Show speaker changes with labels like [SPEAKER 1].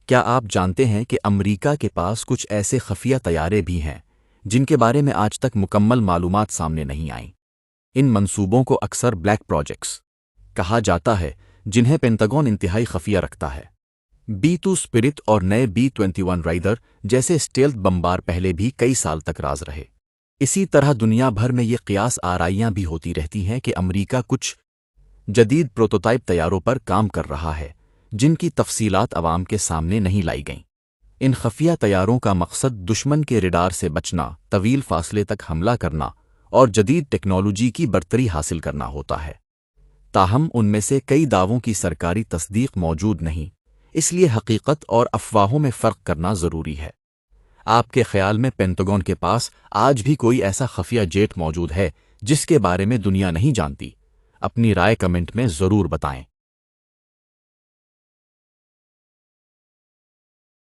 [SPEAKER 1] کیا آپ جانتے ہیں کہ امریکہ کے پاس کچھ ایسے خفیہ طیارے بھی ہیں جن کے بارے میں آج تک مکمل معلومات سامنے نہیں آئیں؟ ان منصوبوں کو اکثر بلیک پروجیکٹس کہا جاتا ہے، جنہیں پینٹاگون انتہائی خفیہ رکھتا ہے۔ B-2 اسپرٹ اور نئے B-21 رائڈر جیسے اسٹیلتھ بمبار پہلے بھی کئی سال تک راز رہے۔ اسی طرح دنیا بھر میں یہ قیاس آرائیاں بھی ہوتی رہتی ہیں کہ امریکہ کچھ جدید پروٹوٹائپ طیاروں پر کام کر رہا ہے، جن کی تفصیلات عوام کے سامنے نہیں لائی گئیں۔ ان خفیہ طیاروں کا مقصد دشمن کے ریڈار سے بچنا، طویل فاصلے تک حملہ کرنا اور جدید ٹیکنالوجی کی برتری حاصل کرنا ہوتا ہے۔ تاہم ان میں سے کئی دعووں کی سرکاری تصدیق موجود نہیں، اس لیے حقیقت اور افواہوں میں فرق کرنا ضروری ہے۔ آپ کے خیال میں پینٹاگون کے پاس آج بھی کوئی ایسا خفیہ جیٹ موجود ہے جس کے بارے میں دنیا نہیں جانتی؟ اپنی رائے کمنٹ میں ضرور بتائیں۔